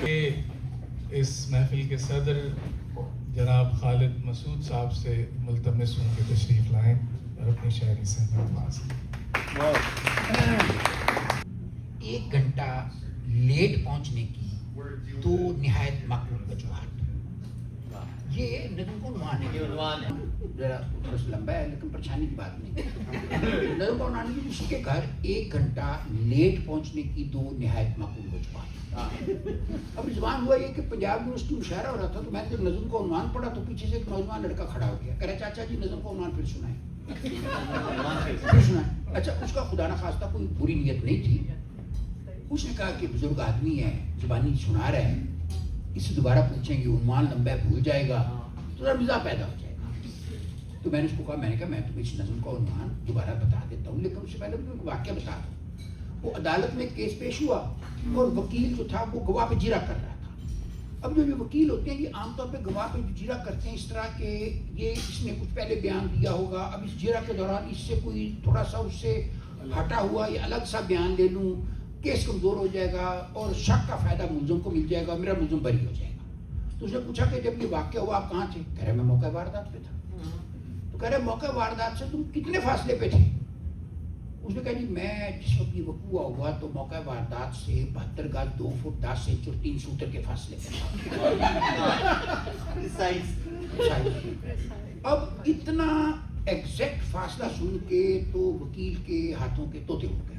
کہ اس محفل کے صدر جناب خالد مسعود صاحب سے ملتمس ہوں کہ تشریف لائیں اور اپنی شاعری سے نواز ایک گھنٹہ لیٹ پہنچنے کی دو نہایت مقبول وجوہات. یہ نظم کو عنوان ہے، ذرا تھوڑا سا لمبا ہے لیکن پریشانی کی بات نہیں. نظم کو عنوان ہے اس کے گھر ایک گھنٹہ لیٹ پہنچنے کی دو نہایت مقبول وجوہات. اب زبان ہوا یہ کہ پنجاب یونیورسٹی مشاعرہ ہو رہا تھا تو میں نے جب نظم کو عنوان پڑھا تو پیچھے سے ایک نوجوان لڑکا کھڑا ہو گیا، کہہ رہا چاچا جی نظم کو عنوان پھر سنائیں. پھر سنائیں. اچھا اس کا خدا نخواستہ کوئی بری نیت نہیں تھی. اس نے کہا کہ بزرگ آدمی ہے، زبانی سنا رہا ہے، اس سے دوبارہ پوچھیں گے عنوان لمبا ہے بھول جائے گا تو ذرا مزاح پیدا ہو جائے گا. تو میں نے اس کو کہا، میں نے کہا میں تمہیں اس نظم کا عنوان دوبارہ بتا دیتا ہوں، لیکن اس سے پہلے مجھے واقعہ بتا دوں. وہ عدالت میں کیس پیش ہوا اور وکیل جو تھا وہ گواہ پہ جیرا کر رہا تھا. اب جو وکیل ہوتے ہیں یہ عام طور پہ گواہ پہ جو جیرا کرتے ہیں اس طرح کہ یہ اس نے کچھ پہلے بیان دیا ہوگا، اب اس جیرا کے دوران اس سے کوئی تھوڑا سا اس سے ہٹا ہوا یا الگ سا بیان لے لوں، کیس کمزور ہو جائے گا اور شک کا فائدہ ملزم کو مل جائے گا، میرا ملزم بری ہو جائے گا. تو اس نے پوچھا کہ جب یہ واقعہ ہوا آپ کہاں تھے؟ کہہ رہے میں موقع واردات پہ تھا. تو کہہ رہے موقع واردات سے تم کتنے فاصلے پہ تھے؟ اس نے کہا جی میں جس وقت یہ وقوع ہوا تو موقع واردات سے 72 گز 2 فٹ 10 انچ اور 3 سوتر کے فاصلے پہ. اب اتنا ایگزیکٹ فاصلہ سن کے تو وکیل کے ہاتھوں کے طوطے ہو گئے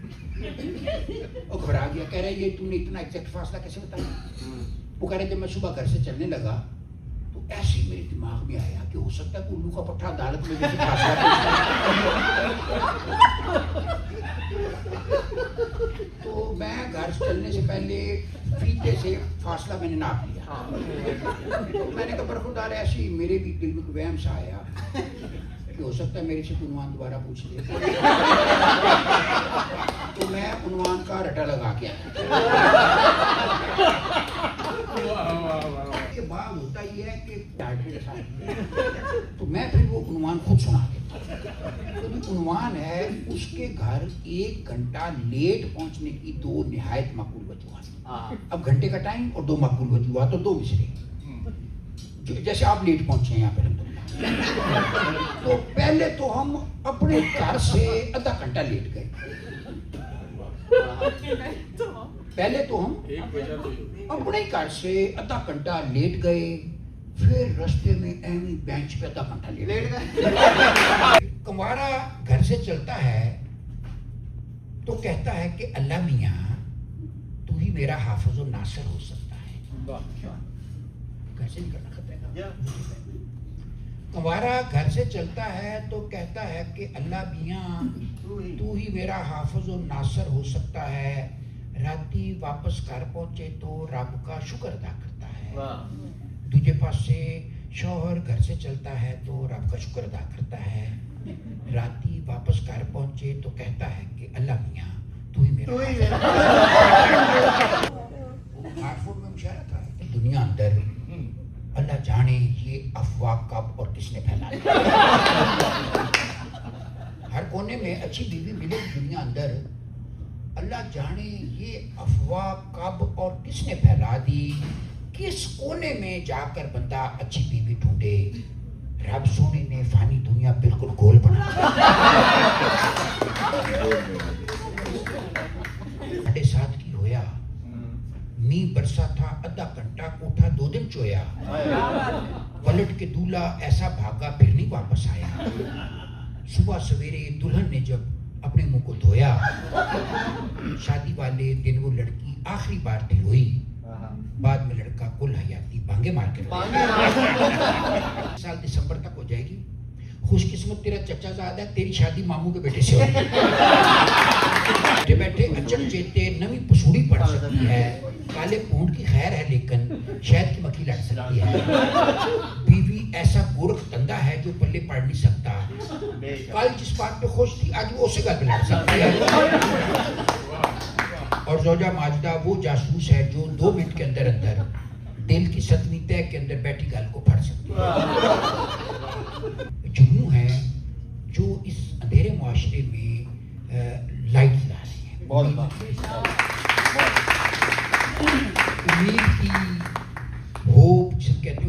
اور گھبرا گیا. کہہ رہے یہ تم نے اتنا ایگزیکٹ فاصلہ کیسے بتایا؟ وہ کہہ رہے جب میں صبح گھر سے چلنے لگا تو ایسے میرے دماغ میں آیا کہ ہو سکتا ہے کہ الو کا پٹھا عدالت میں جیسے تو میں گھر سے چلنے سے پہلے فیتے سے فاصلہ میں نے ناپ لیا. میں نے کہا برخودار ایسی میرے بھی دل میں کوئی وہم سا آیا کہ ہو سکتا ہے میرے سے عنوان دوبارہ پوچھ لے. تو میں عنوان کا رٹا لگا کے بات ہوتا یہ ہے کہ تو میں پھر وہ عنوان خود سنا دیتا. تو عنوان ہے اس کے گھر ایک گھنٹہ لیٹ پہنچنے کی دو نہایت مقبول وجوہات. اب گھنٹے کا ٹائم اور دو مقبول وجوہات اور دو مصرے. جیسے آپ لیٹ پہنچے ہیں یہاں پہ تو پہلے تو ہم اپنے گھر سے آدھا گھنٹہ لیٹ گئے. پہلے تو ہم اپنے گھر سے آدھا گھنٹہ لیٹ گئے، پھر رستے میں اہمی بینچ پہ آدھا گھنٹہ لیٹ گئے. کموارا گھر سے چلتا ہے تو کہتا ہے کہ اللہ میاں تو ہی میرا حافظ و ناصر ہو سکتا ہے. کیسے نہیں کرنا خطرہ. کموارا گھر سے چلتا ہے تو کہتا ہے کہ اللہ میاں تو ہی میرا حافظ و ناصر ہو سکتا ہے. راتی واپس گھر پہنچے تو رب کا شکر ادا کرتا ہے. دوسرے پاس سے شوہر گھر سے چلتا ہے تو رب کا شکر ادا کرتا ہے. راتی واپس گھر پہنچے تو کہتا ہے کہ اللہ میاں تو ہی میرا ہارٹفورڈ میں مشاعرہ تھا. دنیا اندر اللہ جانے یہ افواہ کب اور کس نے پھیلائی. ہر کونے میں اچھی بیوی ملے دنیا اندر، اللہ جانے یہ افواہ کب اور کس نے پھیلا دی. کس کونے میں جا کر بندہ اچھی بیوی ڈھونڈے. رب سونے نے فانی دنیا بالکل گول بنا. ساڑھے 7 کی ہویا، نیند برسا تھا آدھا گھنٹہ کوٹھا 2 دن چویا. پلٹ کے دولہا ایسا بھاگا پھر نہیں واپس آیا. صبح سویرے دلہن نے جب اپنے منہ کو دھویا، شادی والے دن وہ لڑکی آخری بار دھلوئی. بعد میں لڑکا کل حیاتی بانگے مار کے سال دسمبر تک ہو جائے گی. خوش قسمت تیرا چچا زاد ہے، تیری شادی ماموں کے بیٹے سے ہوئی. بیٹھے بیٹھے اچن چیتے نوی پسوڑی پڑ سکتی ہے. کالے پونڈ کی خیر ہے لیکن شہد کی مکھی لڑ سکتی ہے. بیوی ایسا گورکھ دندہ ہے جو پلے پڑ نہیں سکتا. کل جس بات پہ خوش تھی آج وہ اسی گل پہ لڑ سکتی ہے. اور زوجہ ماجدہ وہ جاسوس ہے جو 2 منٹ کے اندر اندر دل کی 7ویں تہہ کے اندر بیٹھی گل کو پھڑ سکتی ہے. جنوں ہے جو اس اندھیرے معاشرے میں لائٹ لا رہے ہیں. امید کی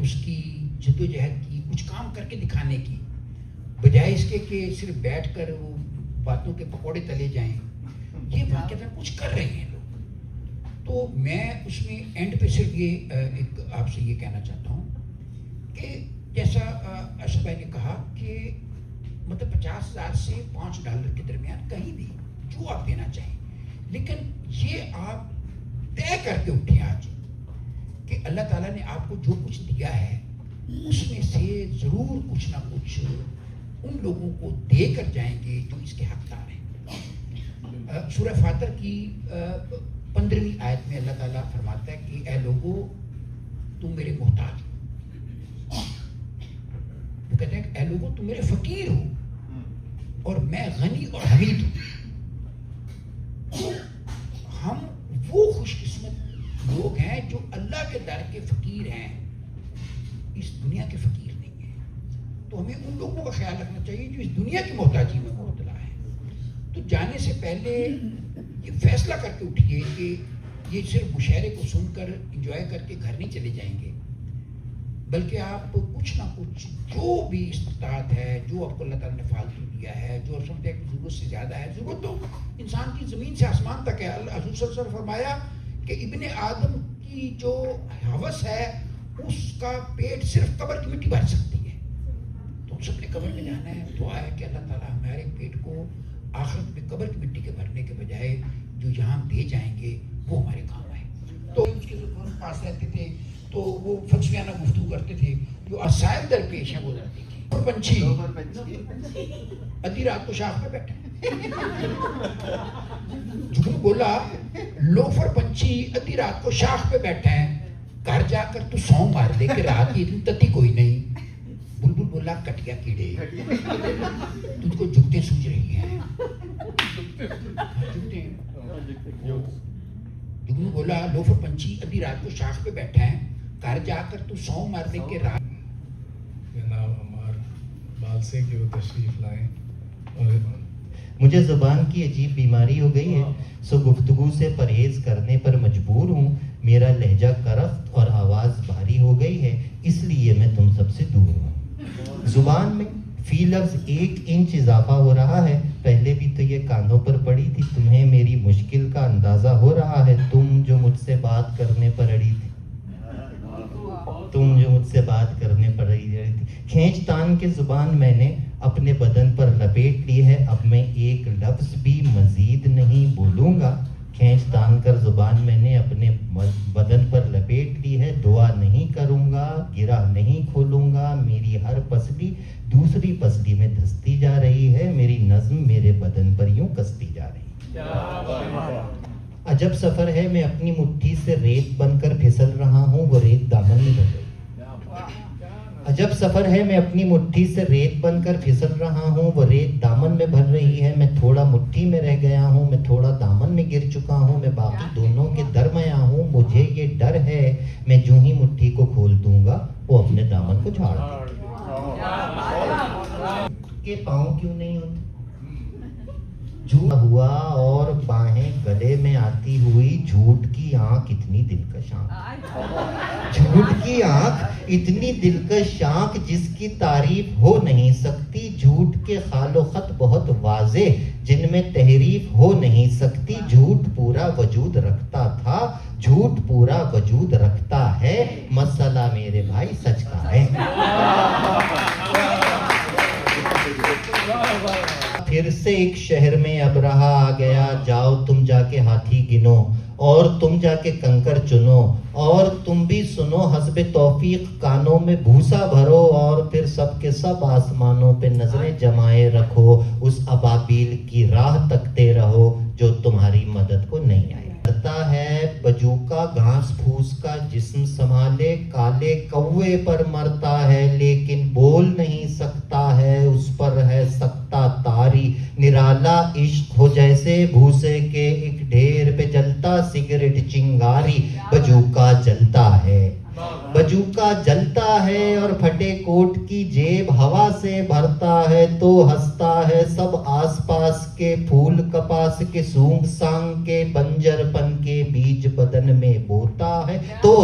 اس کی جدوجہد کی، کچھ کام کر کے دکھانے کی، بجائے اس کے کہ صرف بیٹھ کر وہ باتوں کے پکوڑے تلے جائیں. یہ واقعہ کچھ کر رہے ہیں لوگ. تو میں اس میں اینڈ پہ صرف یہ ایک آپ سے یہ کہنا چاہتا ہوں کہ جیسا اشرف بھائی نے کہا کہ مطلب 50,000 سے $5 کے درمیان کہیں بھی جو آپ دینا چاہیں، لیکن یہ آپ طے کر کے اٹھیں آج کہ اللہ تعالیٰ نے آپ کو جو کچھ دیا ہے اس میں سے ضرور کچھ نہ کچھ ان لوگوں کو دے کر جائیں گے جو اس کے حقدار ہیں. سورہ فاتر کی 15ویں آیت میں اللہ تعالیٰ فرماتا ہے کہ اے لوگو تم میرے محتاج ہو. وہ کہتے ہیں کہ اے لوگو تم میرے فقیر ہو اور میں غنی اور حمید ہوں. ہم وہ خوش قسمت لوگ ہیں جو اللہ کے در کے فقیر ہیں، اس دنیا کے فقیر نہیں ہیں. تو ہمیں ان لوگوں کا خیال رکھنا چاہیے جو اس دنیا کی محتاجی میں مبتلا ہے. تو جانے سے پہلے یہ فیصلہ کر کے اٹھیے کہ یہ صرف مشاعرے کو سن کر انجوائے کر کے گھر نہیں چلے جائیں گے، بلکہ آپ کچھ نہ کچھ جو بھی استطاعت ہے، جو آپ کو اللہ تعالیٰ نے فالتو دیا ہے، جو آپ سمجھتے ہیں کہ ضرورت سے زیادہ ہے. ضرورت تو انسان کی زمین سے آسمان تک ہے. حضور صلی اللہ علیہ وسلم فرمایا کہ ابن آدم کی جو ہوس ہے اس کا پیٹ صرف قبر کی مٹی بھر سکتی ہے. تو ہم سب نے قبر میں جانا ہے. دعا ہے کہ اللہ تعالیٰ ہمارے پیٹ کو آخرت میں قبر کی مٹی کے بھرنے کے بجائے جو یہاں دے جائیں گے وہ ہمارے کام آئے. تو اس کے پاس رہتے تھے تو وہ فلسفیانہ گفتگو کرتے تھے. جو اسائل درپیش ہیں وہ ذرا دیکھیں. اور پنچھی ادھی رات کو شاخ پہ بیٹھے جھوٹ بولا. لوفر پنچھی ادھی رات کو شاخ پہ بیٹھا ہے، گھر جا کر تو سو مار دے کہ رات کی اتنی تتی کوئی نہیں. بلبل بولا کٹیا کیڑے تجھ کو جھکتے سوج رہی ہیں. جگنو بولا لوفر پنچھی ادھی رات کو شاخ پہ بیٹھا ہے، گھر جا کر تو سو مار دے کے رات. جناب عمار بالسے کی وہ تشریف لائیں. اور مجھے زبان کی عجیب بیماری ہو گئی ہے، سو گفتگو سے پرہیز کرنے پر مجبور ہوں. میرا لہجہ کرفت اور آواز بھاری ہو گئی ہے، اس لیے میں تم سب سے دور ہوں. زبان میں فی لفظ 1 انچ اضافہ ہو رہا ہے. پہلے بھی تو یہ کانوں پر پڑی تھی. تمہیں میری مشکل کا اندازہ ہو رہا ہے. تم جو مجھ سے بات کرنے پر اڑی تھی، کھینچ تان کے زبان میں نے اپنے بدن پر لپیٹ لی ہے. اب میں ایک لفظ بھی مزید نہیں بولوں گا. کھینچ تان کر زبان میں نے اپنے بدن پر لپیٹ لی ہے. دعا نہیں کروں گا، گرہ نہیں کھولوں گا. میری ہر پسلی دوسری پسلی میں دھستی جا رہی ہے. میری نظم میرے بدن پر یوں کستی جا رہی ہے. عجب سفر ہے، میں اپنی مٹھی سے ریت بن کر پھسل رہا ہوں، وہ ریت دامن میں بھر رہی. عجب سفر ہے، میں اپنی مٹھی سے ریت بن کر پھسل رہا ہوں، وہ ریت دامن میں بھر رہی ہے. میں تھوڑا مٹھی میں رہ گیا ہوں، میں تھوڑا دامن میں گر چکا ہوں. میں باقی دونوں کے درمیان ہوں. مجھے یہ ڈر ہے میں جو ہی مٹھی کو کھول دوں گا وہ اپنے دامن کو جھاڑ دے گا. کہ پاؤں کیوں نہیں ہوتے؟ جھوٹ ہوا اور باہیں گلے میں آتی ہوئی. جھوٹ کی آنکھ اتنی دلکش آنکھ، جھوٹ کی آنکھ اتنی دلکش آنکھ جس کی تعریف ہو نہیں سکتی. جھوٹ کے خال و خط بہت واضح جن میں تحریف ہو نہیں سکتی. جھوٹ پورا وجود رکھتا تھا، جھوٹ پورا وجود رکھتا ہے. مسئلہ میرے بھائی سچ کا ہے. پھر سے ایک شہر میں ابرہہ آ گیا. جاؤ تم جا کے ہاتھی گنو اور تم جا کے کنکر چنو اور تم بھی سنو حسب توفیق کانوں میں بھوسا بھرو اور پھر سب کے سب آسمانوں پہ نظریں جمائے رکھو. اس ابابیل کی راہ تکتے رہو جو تمہاری مدد کو نہیں آئے. کرتا ہے بجوکا گھاس پھوس کا جسم سنبھالے. کالے کوے پر مرتا ہے لیکن بول نہیں سکتا ہے. اس پر ہے سکتا تاری. نرالا عشق ہو جیسے بھوسے کے ایک ڈھیر پہ جلتا سگریٹ چنگاری. بجوکا جلتا ہے، بجوکا جلتا ہے اور پھٹے کوٹ کی جیب ہوا سے بھرتا ہے. تو ہنستا ہے سب آس پاس کے پھول کپاس کے سونگ سانگ کے بنجر پن کے بیج بدن میں بوتا ہے. تو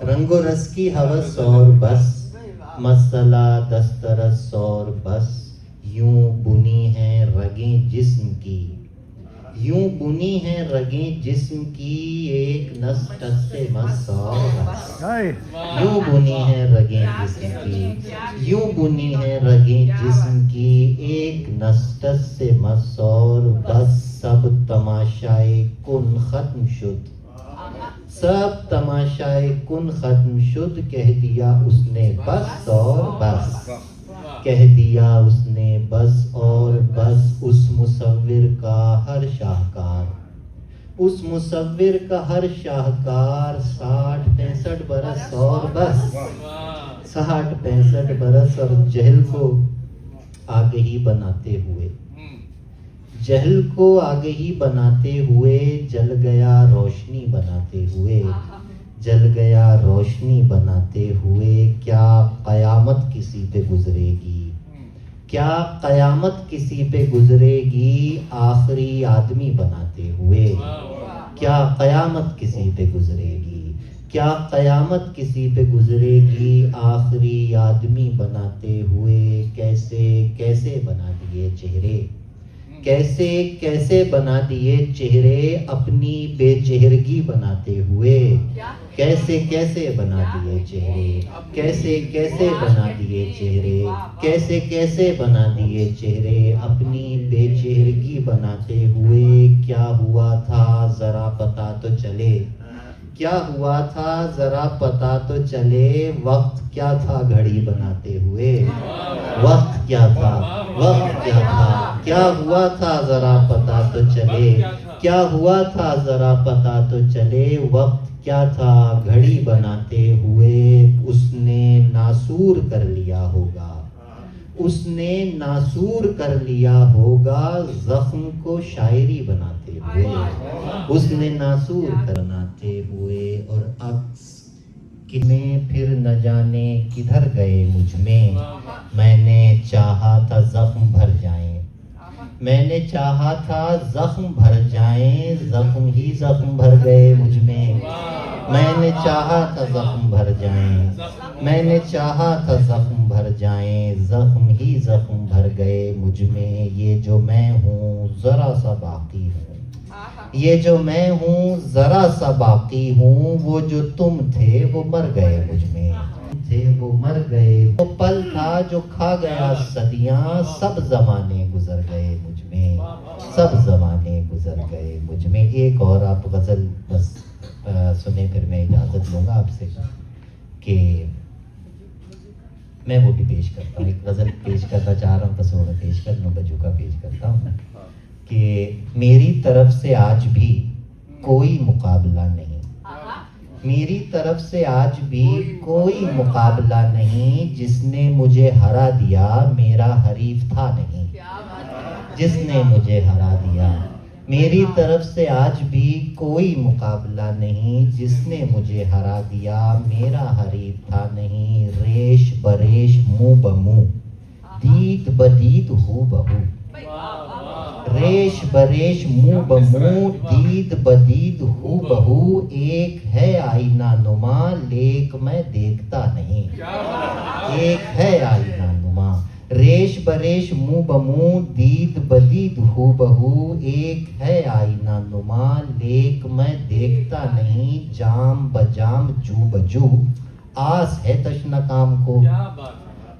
رنگ و رس کی ہوس اور بس، مسئلہ دسترس اور بس، یوں بنی ہیں رگیں جسم کی، یوں بنی ہیں رگیں جسم کی، ایک نس ٹس سے مس اور بس، یوں بنی ہیں رگیں جسم کی، یوں بنی ہیں رگیں جسم کی، ایک نس ٹس سے مس اور بس، سب تماشائے کن ختم شد، سب تماشائے کن ختم شد، کہہ دیا اس نے بس اور بس، کہہ دیا اس نے بس اور بس، اس مصور کا ہر شاہکار، اس مصور کا ہر شاہکار، 60-65 برس اور بس، 60-65 برس، اور جہل کو آگہی بناتے ہوئے، جہل کو آگہی بناتے ہوئے، جل گیا روشنی بناتے ہوئے، جل گیا روشنی بناتے ہوئے، کیا قیامت کسی پہ گزرے گی، کیا قیامت کسی پہ گزرے گی، آخری آدمی بناتے ہوئے، کیا قیامت کسی پہ گزرے گی، کیا قیامت کسی پہ گزرے گی، آخری آدمی بناتے ہوئے، کیسے کیسے بنا دیے چہرے، کیسے کیسے بنا دیے چہرے، اپنی بے چہرگی بناتے ہوئے، کیسے کیسے بنا دیے چہرے، کیسے کیسے بنا دیے چہرے، کیسے کیسے بنا دیے چہرے، اپنی بے چہرگی بناتے ہوئے، کیا ہوا تھا ذرا پتہ تو چلے، کیا ہوا تھا ذرا پتہ تو چلے، وقت کیا تھا گھڑی بناتے ہوئے، وقت کیا تھا، وقت کیا تھا، کیا ہوا تھا ذرا پتہ تو چلے، کیا ہوا تھا ذرا پتہ تو چلے، وقت کیا تھا گھڑی بناتے ہوئے، اس نے ناسور کر لیا ہوگا، اس نے ناسور کر لیا ہوگا، زخم کو شاعری بناتے ہوئے، اس نے ناسور بناتے ہوئے، اور عکس میں پھر نہ جانے کدھر گئے مجھ میں نے چاہا تھا زخم بھر جائیں، میں نے چاہا تھا زخم بھر جائیں، زخم ہی زخم بھر گئے مجھ میں نے چاہا تھا زخم بھر جائیں، میں نے چاہا تھا زخم بھر جائیں، زخم ہی زخم بھر گئے مجھ میں، یہ جو میں ہوں ذرا سا باقی ہوں، یہ جو میں ہوں ذرا سا باقی ہوں، وہ جو تم تھے وہ مر گئے مجھ میں، تھے وہ مر گئے، وہ پل تھا جو کھا گیا صدیاں، سب زمانے گزر گئے مجھ میں، سب زمانے گزر گئے مجھ میں۔ ایک اور آپ غزل بس سنیں، پھر میں اجازت لوں گا آپ سے کہ میں وہ بھی پیش کرتا ہوں، ایک غزل پیش کرنا چاہ رہا ہوں، بس وہ میں پیش کر لوں، بجو کا پیش کرتا ہوں کہ میری طرف سے آج بھی کوئی مقابلہ نہیں، میری طرف سے آج بھی کوئی مقابلہ نہیں، جس نے مجھے ہرا دیا میرا حریف تھا نہیں، جس نے مجھے ہرا دیا، میری طرف سے آج بھی کوئی مقابلہ نہیں، جس نے مجھے ہرا دیا میرا حریف تھا نہیں، ریش بریش منہ بمنہ دید بدید ہو بہو، ریش بریش منہ بمنہ دید بدید ہو بہو، ایک ہے آئینہ نما لیک میں دیکھتا نہیں، ایک ہے آئینہ نما، ریش بریش منہ بمنہ دید بدید ہو بہو، ایک ہے آئینہ نما لیک میں دیکھتا نہیں، جام بجام جو بجو آس ہے تشنہ کو،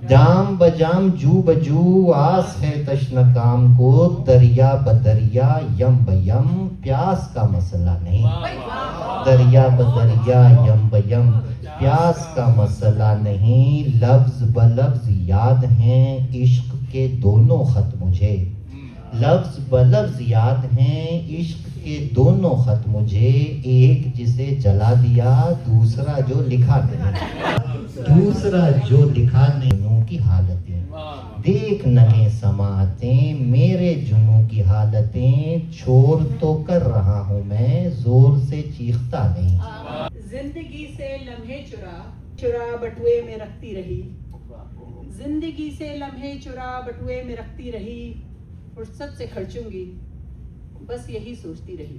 جام بجام جو بجو آس ہے تشنہ کام کو، دریا بدریا یم بیم پیاس کا مسئلہ نہیں، دریا بدریا یم بیم پیاس کا مسئلہ نہیں، لفظ بلفظ یاد ہیں عشق کے دونوں خط مجھے، لفظ بلفظ یاد ہیں عشق کے دونوں خط مجھے، ایک جسے جلا دیا دوسرا جو لکھا نہیں، دوسرا جو لکھا نہیں، کی حالتیں دیکھ نہیں سماعتیں، میرے جنوں کی حالتیں چھوڑ تو کر رہا ہوں میں، زور سے چیختا نہیں، زندگی سے لمحے چرا چرا بٹوے میں رکھتی رہی، زندگی سے لمحے چرا بٹوے میں رکھتی رہی، فرصت سے کھرچوں گی بس یہی سوچتی رہی،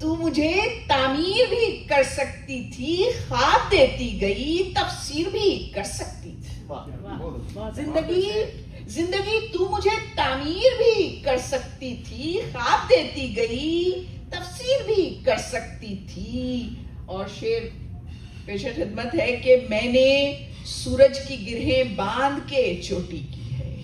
تو مجھے تعمیر بھی کر سکتی تھی، خواب دیتی گئی، تفسیر بھی کر سکتی تھی۔ زندگی تو مجھے تعمیر بھی کر سکتی تھی، خواب دیتی گئی، تفسیر بھی کر سکتی تھی۔ اور شعر پیش خدمت ہے کہ میں نے سورج کی گرہیں باندھ کے چوٹی کی ہے،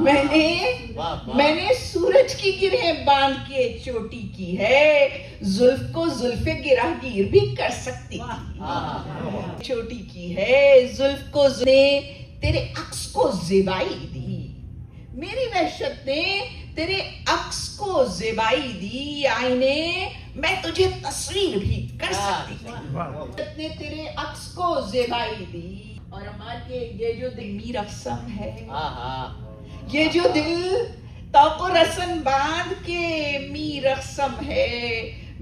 میں نے سورج کی گرہیں باندھ کے چوٹی کی ہے، زلف کو زلف گرہ گیر بھی کر سکتی تھی، چوٹی کی ہے، زلف کو نے تیرے عکس کو زیبائی دی، میری وحشت نے تیرے عکس کو زیبائی دی، آئینے میں تجھے تصویر بھی کر سکتی تھی، نے تیرے عکس کو زیبائی دی۔ اور ہمارے کے یہ جو دل می رقصم ہے، یہ جو دل توق و رسن باندھ کے می رقصم ہے،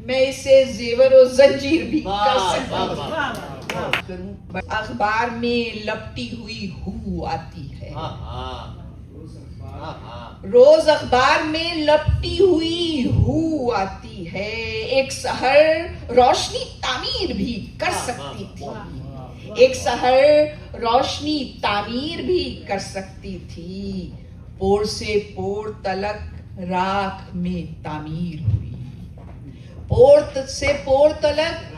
میں اسے زیور و زنجیر بھی کر سکتی ہوں۔ اخبار میں لپٹی ہوئی ہو آتی ہے، روز اخبار میں لپٹی ہوئی ہو آتی ہے، ایک سحر روشنی تعمیر بھی کر سکتی تھی، ایک سحر روشنی تعمیر بھی کر سکتی تھی، پور سے پور تلک راکھ میں تعمیر ہوئی، پور سے پور تلک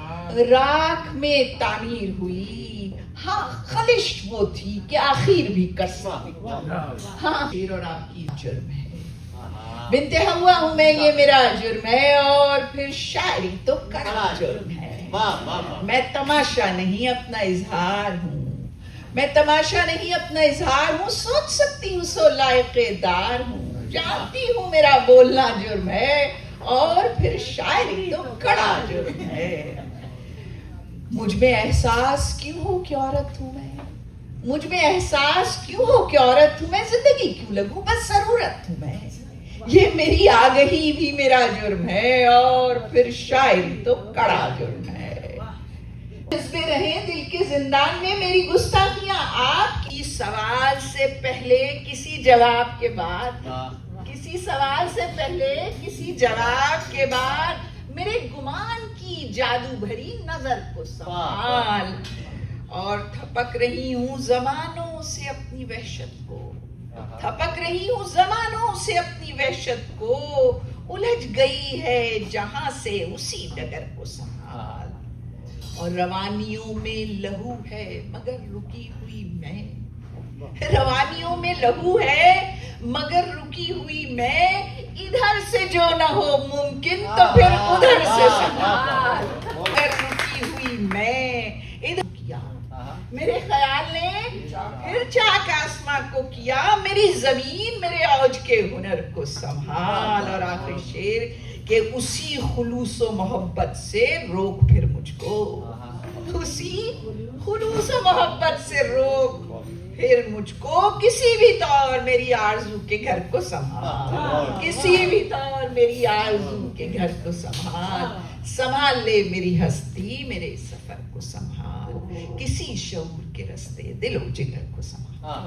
راکھ میں تعمیر ہوئی، ہاں خلش وہ تھی کہ آخر بھی کر سکتی، ہاں شیر اور آپ کی جرم ہے، بنت ہوا ہوں میں یہ میرا جرم ہے، اور پھر شاعری تو کڑا جرم ہے، میں تماشا نہیں اپنا اظہار ہوں، میں تماشا نہیں اپنا اظہار ہوں، سوچ سکتی ہوں سو لائق دار ہوں، جانتی ہوں میرا بولنا جرم ہے، اور پھر شاعری تو کڑا جرم ہے، مجھ میں احساس کیوں ہو کہ عورت ہوں میں، مجھ میں احساس کیوں ہو کہ عورت ہوں میں، زندگی کیوں لگوں بس ضرورت ہوں میں، یہ میری آگہی بھی میرا جرم ہے، اور پھر شاعری تو کڑا جرم ہے، جذبے رہیں دل کے زندان میں میری گستاخیاں، آپ کی سوال سے پہلے کسی جواب کے بعد، کسی سوال سے پہلے کسی جواب کے بعد، میرے گمان کی جادو بھری نظر کو سنبھال، اور تھپک رہی ہوں زمانوں سے اپنی وحشت کو، تھپک رہی ہوں زمانوں سے اپنی وحشت کو، الجھ گئی ہے جہاں سے اسی ڈگر کو سنبھال، اور روانیوں میں لہو ہے مگر رکی ہوئی میں، روانیوں میں لہو ہے مگر رکی ہوئی میں، ادھر سے جو نہ ہو ممکن تو پھر ادھر سے سنبھال، مگر رکی ہوئی میں، ادھر کیا میرے خیال نے پھر چاک آسماں کو کیا، میری زمین میرے اوج کے ہنر کو سنبھال، اور آخری شعر کہ اسی خلوص و محبت سے روک پھر مجھ کو، اسی خلوص و محبت سے روک پھر مجھ کو، کسی بھی طور میری آرزو کے گھر کو سنبھال، کسی بھی طور میری آرزو کے گھر کو سنبھال، سنبھال لے میری ہستی میرے سفر کو سنبھال، کسی شعور کے رستے دل و جگر کو سنبھال۔